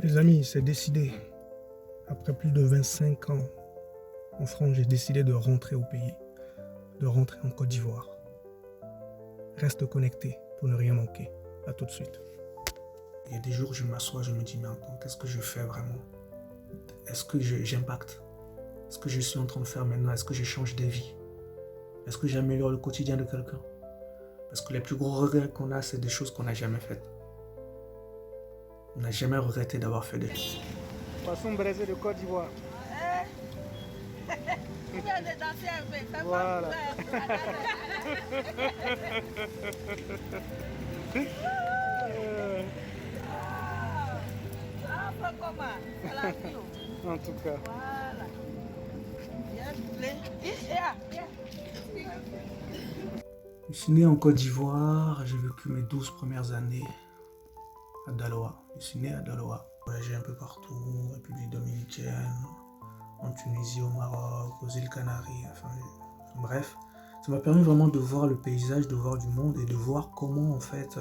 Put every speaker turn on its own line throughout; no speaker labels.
Les amis, c'est décidé. Après plus de 25 ans en France, j'ai décidé de rentrer au pays, de rentrer en Côte d'Ivoire. Reste connecté pour ne rien manquer. À tout de suite. Il y a des jours où je m'assois, je me dis, mais attends, qu'est-ce que je fais vraiment? Est-ce que j'impacte? Est-ce que je suis en train de faire maintenant? Est-ce que je change des vies? Est-ce que j'améliore le quotidien de quelqu'un? Parce que les plus gros regrets qu'on a, c'est des choses qu'on n'a jamais faites. On n'a jamais regretté d'avoir fait des choses.
Poisson braisé de Côte d'Ivoire.
Tu viens de danser un peu, fais
Voilà.
pas comment? C'est la vie.
En tout cas.
Voilà. Viens,
Je suis né en Côte d'Ivoire, j'ai vécu mes 12 premières années à Daloa. Je suis né à Daloa. J'ai voyagé un peu partout, République dominicaine, en Tunisie, au Maroc, aux îles Canaries, bref. Ça m'a permis vraiment de voir le paysage, de voir du monde et de voir comment en fait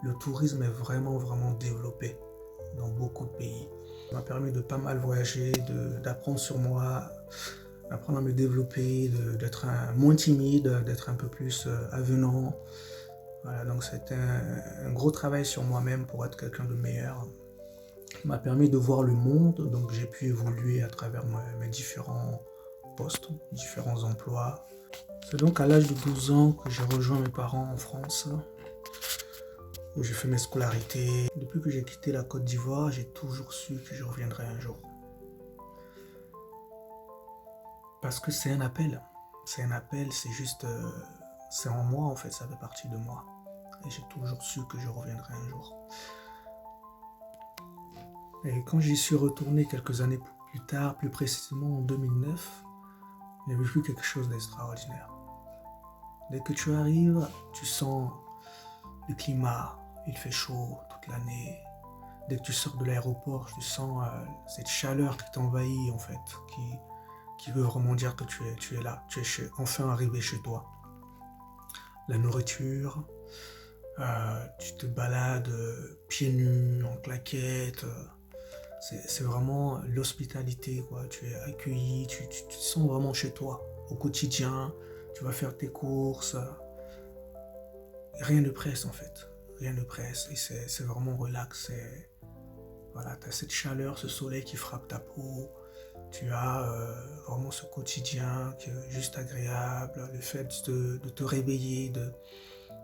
le tourisme est vraiment développé dans beaucoup de pays. Ça m'a permis de pas mal voyager, d'apprendre sur moi, d'apprendre à me développer, d'être moins timide, d'être un peu plus avenant. Voilà, donc c'était un gros travail sur moi-même pour être quelqu'un de meilleur. Ça m'a permis de voir le monde, donc j'ai pu évoluer à travers mes différents postes, différents emplois. C'est donc à l'âge de 12 ans que j'ai rejoint mes parents en France, où j'ai fait mes scolarités. Depuis que j'ai quitté la Côte d'Ivoire, j'ai toujours su que je reviendrais un jour. Parce que c'est un appel. C'est un appel, c'est juste... c'est en moi en fait, ça fait partie de moi. Et j'ai toujours su que je reviendrai un jour. Et quand j'y suis retourné quelques années plus tard, plus précisément en 2009, j'ai vécu quelque chose d'extraordinaire. Dès que tu arrives, tu sens le climat, il fait chaud toute l'année. Dès que tu sors de l'aéroport, tu sens cette chaleur qui t'envahit en fait, qui veut vraiment dire que tu es là, tu es enfin arrivé chez toi. La nourriture, tu te balades pieds nus, en claquettes, c'est vraiment l'hospitalité, quoi. Tu es accueilli, tu te sens vraiment chez toi. Au quotidien, tu vas faire tes courses. Rien ne presse en fait, rien ne presse et c'est vraiment relax. Voilà, tu as cette chaleur, ce soleil qui frappe ta peau. Tu as vraiment ce quotidien qui est juste agréable, le fait de te réveiller,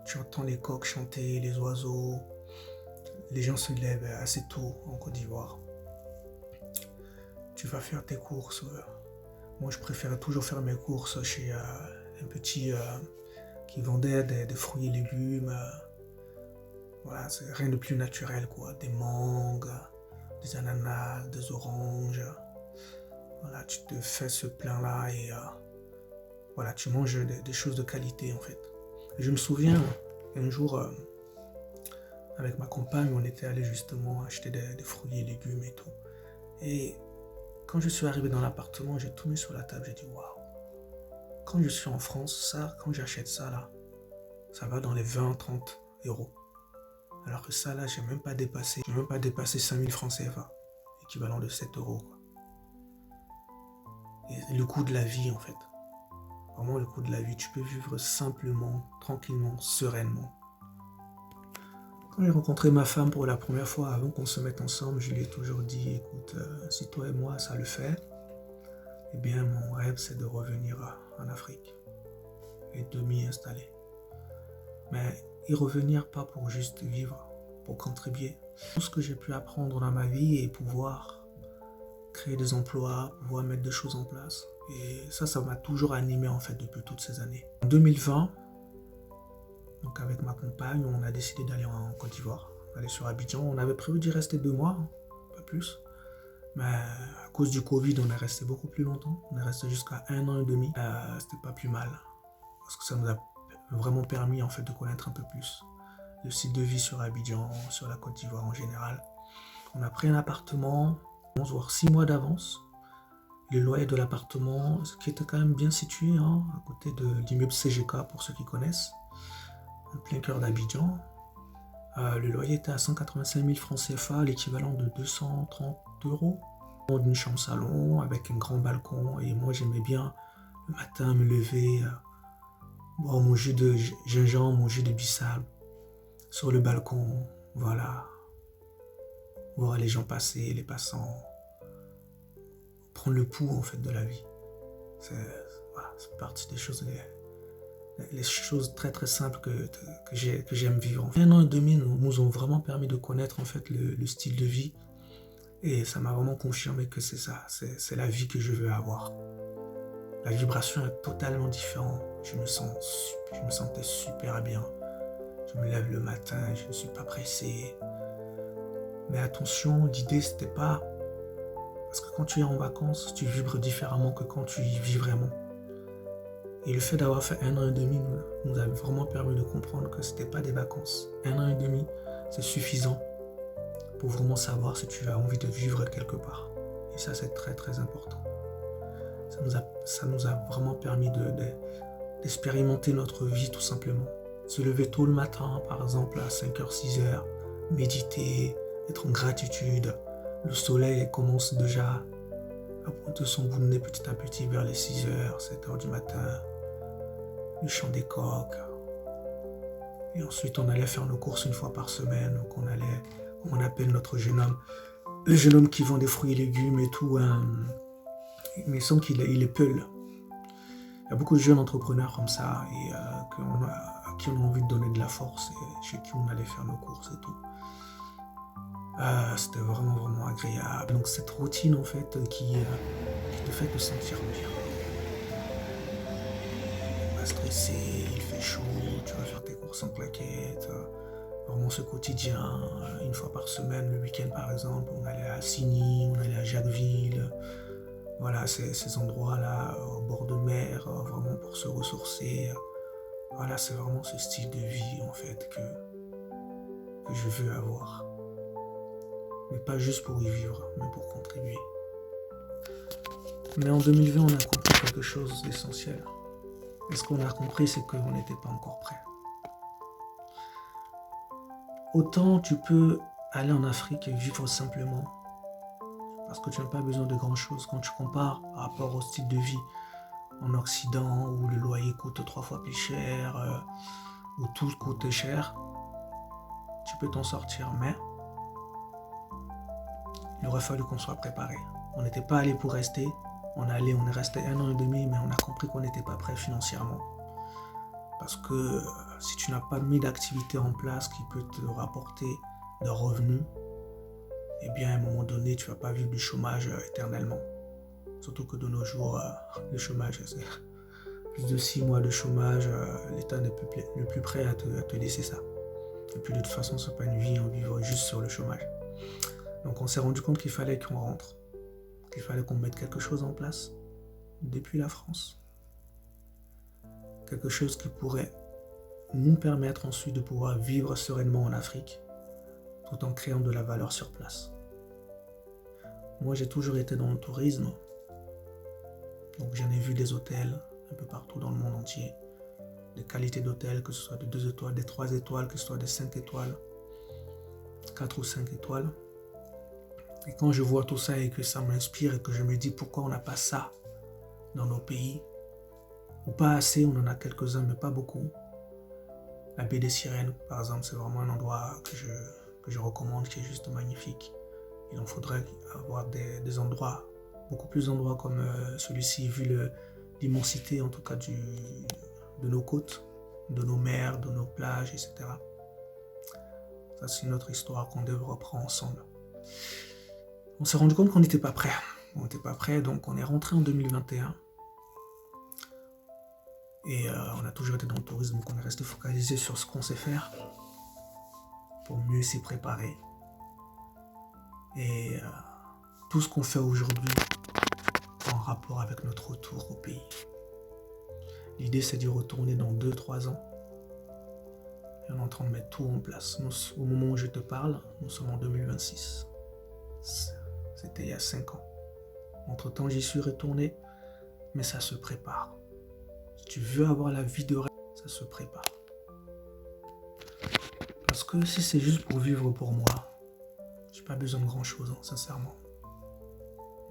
tu entends les coqs chanter, les oiseaux, les gens se lèvent assez tôt en Côte d'Ivoire. Tu vas faire tes courses. Moi, je préférais toujours faire mes courses chez un petit qui vendait des fruits et légumes. Voilà, c'est rien de plus naturel, quoi. Des mangues, des ananas, des oranges. Voilà, tu te fais ce plein-là et voilà, tu manges des choses de qualité, en fait. Et je me souviens, un jour, avec ma compagne, on était allé justement acheter des fruits et légumes et tout. Et quand je suis arrivé dans l'appartement, j'ai tout mis sur la table, j'ai dit waouh. Quand je suis en France, quand j'achète ça là, ça va dans les 20-30 euros. Alors que ça là, j'ai même pas dépassé 5000 francs CFA, équivalent de 7 euros, quoi. Et le coût de la vie en fait. Vraiment le coût de la vie, tu peux vivre simplement, tranquillement, sereinement. Quand j'ai rencontré ma femme pour la première fois, avant qu'on se mette ensemble, je lui ai toujours dit, écoute, si toi et moi ça le fait, eh bien mon rêve c'est de revenir en Afrique et de m'y installer. Mais y revenir pas pour juste vivre, pour contribuer. Tout ce que j'ai pu apprendre dans ma vie et pouvoir créer des emplois, pouvoir mettre des choses en place. Et ça m'a toujours animé en fait depuis toutes ces années. En 2020, donc avec ma compagne, on a décidé d'aller en Côte d'Ivoire, aller sur Abidjan. On avait prévu d'y rester 2 mois, pas plus. Mais à cause du Covid, on est resté beaucoup plus longtemps. On est resté jusqu'à 1 an et demi. C'était pas plus mal. Parce que ça nous a vraiment permis en fait de connaître un peu plus le style de vie sur Abidjan, sur la Côte d'Ivoire en général. On a pris un appartement, 11 voire 6 mois d'avance. Le loyer de l'appartement, qui était quand même bien situé, hein, à côté de l'immeuble CGK pour ceux qui connaissent, en plein cœur d'Abidjan. Le loyer était à 185 000 francs CFA, l'équivalent de 230 euros. D'une chambre salon avec un grand balcon. Et moi, j'aimais bien le matin me lever, boire mon jus de gingembre, mon jus de bissap sur le balcon. Voilà. Voir les gens passer, les passants. Prendre le pouls, en fait, de la vie. C'est partie des choses... Les choses très très simples que j'aime vivre. 1 an et demi nous ont vraiment permis de connaître en fait le style de vie et ça m'a vraiment confirmé que c'est ça, c'est la vie que je veux avoir. La vibration est totalement différente, je me sentais super bien. Je me lève le matin, je ne suis pas pressé. Mais attention, l'idée c'était pas... Parce que quand tu es en vacances, tu vibres différemment que quand tu y vis vraiment. Et le fait d'avoir fait 1 an et demi nous a vraiment permis de comprendre que c'était pas des vacances. 1 an et demi, c'est suffisant pour vraiment savoir si tu as envie de vivre quelque part. Et ça, c'est très très important. Ça nous a vraiment permis d'expérimenter notre vie tout simplement. Se lever tôt le matin, par exemple à 5h, 6h, méditer, être en gratitude. Le soleil commence déjà à pointer son bout de nez petit à petit vers les 6h, 7h du matin. Le chant des coqs. Et ensuite, on allait faire nos courses 1 fois par semaine. Donc, on appelle notre jeune homme, le jeune homme qui vend des fruits et légumes et tout. Mais il semble qu'il est peul. Il y a beaucoup de jeunes entrepreneurs comme ça et à qui on a envie de donner de la force et chez qui on allait faire nos courses et tout. C'était vraiment, vraiment agréable. Donc, cette routine, en fait, qui te fait te sentir bien. Stressé, il fait chaud, tu vas faire tes courses en claquettes, vraiment ce quotidien, 1 fois par semaine, le week-end par exemple, on allait à Signy, on allait à Jacquesville, voilà, ces endroits-là, au bord de mer, vraiment pour se ressourcer, voilà, c'est vraiment ce style de vie en fait que je veux avoir, mais pas juste pour y vivre, mais pour contribuer. Mais en 2020, on a compris quelque chose d'essentiel. Et ce qu'on a compris, c'est qu'on n'était pas encore prêt. Autant tu peux aller en Afrique et vivre simplement, parce que tu n'as pas besoin de grand-chose. Quand tu compares par rapport au style de vie en Occident, où le loyer coûte 3 fois plus cher, où tout coûte cher, tu peux t'en sortir. Mais il aurait fallu qu'on soit préparé. On n'était pas allé pour rester. On est resté 1 an et demi, mais on a compris qu'on n'était pas prêt financièrement. Parce que si tu n'as pas mis d'activité en place qui peut te rapporter de revenus, eh bien à un moment donné, tu ne vas pas vivre du chômage éternellement. Surtout que de nos jours, le chômage, c'est plus de 6 mois de chômage, l'État n'est plus prêt à te laisser ça. Et puis de toute façon, ce n'est pas une vie, on vivre juste sur le chômage. Donc on s'est rendu compte qu'il fallait qu'on rentre. Qu'il fallait qu'on mette quelque chose en place depuis la France. Quelque chose qui pourrait nous permettre ensuite de pouvoir vivre sereinement en Afrique tout en créant de la valeur sur place. Moi, j'ai toujours été dans le tourisme. Donc j'en ai vu des hôtels un peu partout dans le monde entier. Des qualités d'hôtels, que ce soit de 2 étoiles, des 3 étoiles, que ce soit des 5 étoiles, 4 ou 5 étoiles. Et quand je vois tout ça et que ça m'inspire et que je me dis pourquoi on n'a pas ça dans nos pays, ou pas assez, on en a quelques-uns mais pas beaucoup. La baie des Sirènes, par exemple, c'est vraiment un endroit que je recommande, qui est juste magnifique. Il en faudrait avoir des endroits, beaucoup plus d'endroits comme celui-ci, vu l'immensité en tout cas de nos côtes, de nos mers, de nos plages, etc. Ça, c'est une autre histoire qu'on devrait reprendre ensemble. On s'est rendu compte qu'on n'était pas prêt. On n'était pas prêt, donc on est rentré en 2021. Et on a toujours été dans le tourisme, donc on est resté focalisé sur ce qu'on sait faire pour mieux s'y préparer. Et tout ce qu'on fait aujourd'hui en rapport avec notre retour au pays. L'idée, c'est d'y retourner dans 2-3 ans. Et on est en train de mettre tout en place. Au moment où je te parle, nous sommes en 2026. C'était il y a 5 ans. Entre-temps, j'y suis retourné, mais ça se prépare. Si tu veux avoir la vie de rêve, ça se prépare. Parce que si c'est juste pour vivre pour moi, j'ai pas besoin de grand chose, sincèrement.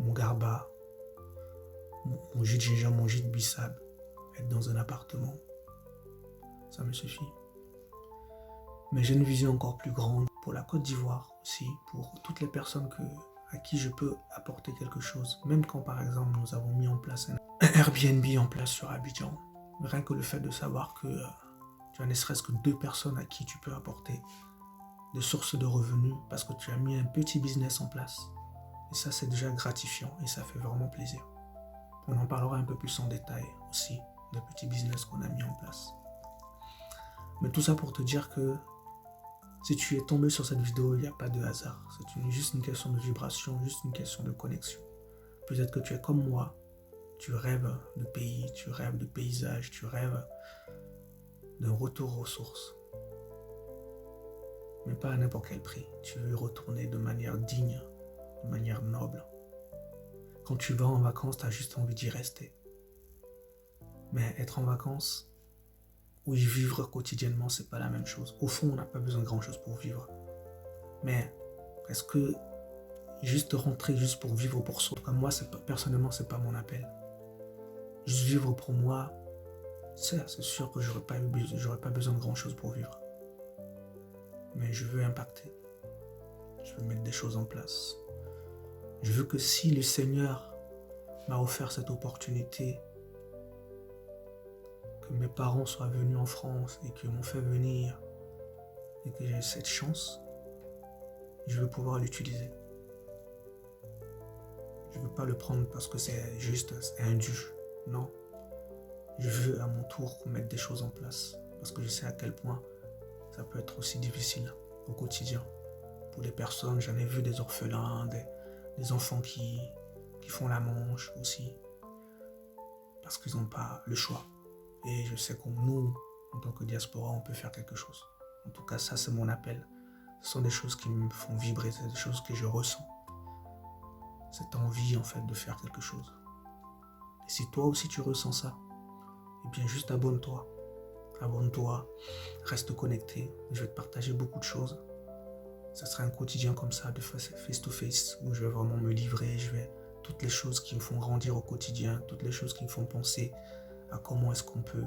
Mon garba, mon jus de gingembre, mon jus de bissap, être dans un appartement, ça me suffit. Mais j'ai une vision encore plus grande pour la Côte d'Ivoire aussi, pour toutes les personnes à qui je peux apporter quelque chose. Même quand par exemple nous avons mis en place un Airbnb en place sur Abidjan, rien que le fait de savoir que tu as ne serait-ce que 2 personnes à qui tu peux apporter des sources de revenus parce que tu as mis un petit business en place. Et ça, c'est déjà gratifiant et ça fait vraiment plaisir. On en parlera un peu plus en détail aussi, des petits business qu'on a mis en place. Mais tout ça pour te dire que si tu es tombé sur cette vidéo, il n'y a pas de hasard. C'est juste une question de vibration, juste une question de connexion. Peut-être que tu es comme moi, tu rêves de pays, tu rêves de paysages, tu rêves d'un retour aux sources. Mais pas à n'importe quel prix. Tu veux y retourner de manière digne, de manière noble. Quand tu vas en vacances, tu as juste envie d'y rester. Mais être en vacances ou y vivre quotidiennement, c'est pas la même chose. Au fond, on n'a pas besoin de grand chose pour vivre. Mais est-ce que juste rentrer juste pour vivre pour soi, comme moi, personnellement, c'est pas mon appel. Juste vivre pour moi, c'est sûr que j'aurais pas besoin de grand chose pour vivre. Mais je veux impacter. Je veux mettre des choses en place. Je veux que si le Seigneur m'a offert cette opportunité, que mes parents soient venus en France et qu'ils m'ont fait venir et que j'ai cette chance, je veux pouvoir l'utiliser. Je ne veux pas le prendre parce que c'est juste indu. Non. Je veux à mon tour mettre des choses en place parce que je sais à quel point ça peut être aussi difficile au quotidien. Pour les personnes, j'en ai vu des orphelins, des enfants qui font la manche aussi parce qu'ils n'ont pas le choix. Et je sais que nous, en tant que diaspora, on peut faire quelque chose. En tout cas, ça, c'est mon appel. Ce sont des choses qui me font vibrer, c'est des choses que je ressens. Cette envie, en fait, de faire quelque chose. Et si toi aussi, tu ressens ça, eh bien, juste abonne-toi. Abonne-toi, reste connecté. Je vais te partager beaucoup de choses. Ça sera un quotidien comme ça, de face-to-face, où je vais vraiment me livrer. Toutes les choses qui me font grandir au quotidien, toutes les choses qui me font penser à comment est-ce qu'on peut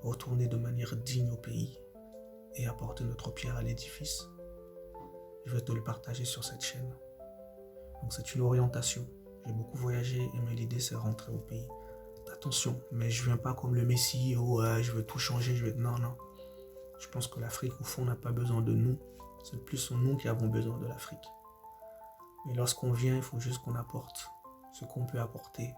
retourner de manière digne au pays et apporter notre pierre à l'édifice. Je vais te le partager sur cette chaîne. Donc c'est une orientation. J'ai beaucoup voyagé et l'idée c'est de rentrer au pays. Attention, mais je viens pas comme le Messie où je veux tout changer. Non. Je pense que l'Afrique au fond n'a pas besoin de nous. C'est plus nous qui avons besoin de l'Afrique. Et lorsqu'on vient, il faut juste qu'on apporte ce qu'on peut apporter.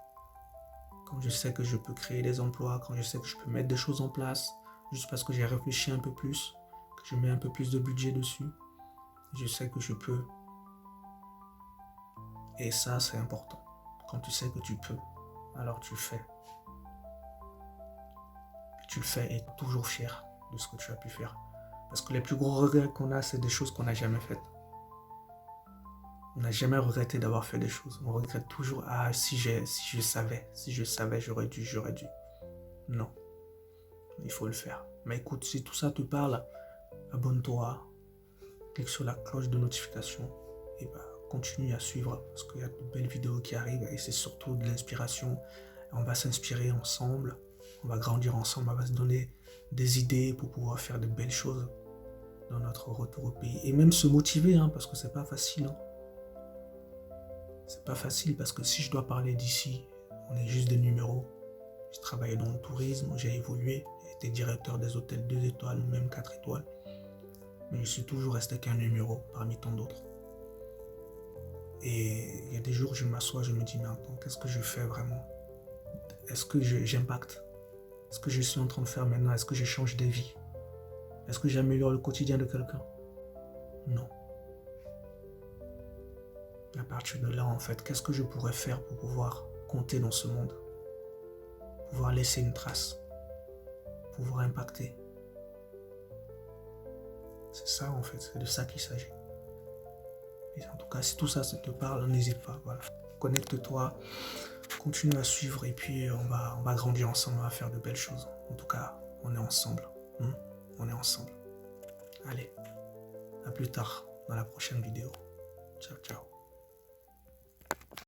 Quand je sais que je peux créer des emplois, quand je sais que je peux mettre des choses en place, juste parce que j'ai réfléchi un peu plus, que je mets un peu plus de budget dessus, je sais que je peux. Et ça, c'est important. Quand tu sais que tu peux, alors tu fais. Et tu le fais et toujours fier de ce que tu as pu faire. Parce que les plus gros regrets qu'on a, c'est des choses qu'on n'a jamais faites. On n'a jamais regretté d'avoir fait des choses. On regrette toujours, si je savais, j'aurais dû. Non, il faut le faire. Mais écoute, si tout ça te parle, abonne-toi, clique sur la cloche de notification et continue à suivre parce qu'il y a de belles vidéos qui arrivent et c'est surtout de l'inspiration. On va s'inspirer ensemble, on va grandir ensemble, on va se donner des idées pour pouvoir faire de belles choses dans notre retour au pays. Et même se motiver, parce que c'est pas facile. C'est pas facile parce que si je dois parler d'ici, on est juste des numéros. J'ai travaillé dans le tourisme, j'ai évolué, j'ai été directeur des hôtels 2 étoiles ou même 4 étoiles. Mais je suis toujours resté qu'un numéro parmi tant d'autres. Et il y a des jours où je m'assois, je me dis, mais attends, qu'est-ce que je fais vraiment? Est-ce que j'impacte? Est-ce que je suis en train de faire maintenant? Est-ce que je change des vies? Est-ce que j'améliore le quotidien de quelqu'un? Non. À partir de là, en fait, qu'est-ce que je pourrais faire pour pouvoir compter dans ce monde? Pouvoir laisser une trace? Pouvoir impacter? C'est ça, en fait, c'est de ça qu'il s'agit. Et en tout cas, si tout ça te parle, n'hésite pas, voilà. Connecte-toi, continue à suivre et puis on va grandir ensemble, on va faire de belles choses. En tout cas, on est ensemble. On est ensemble. Allez, à plus tard dans la prochaine vidéo. Ciao, ciao.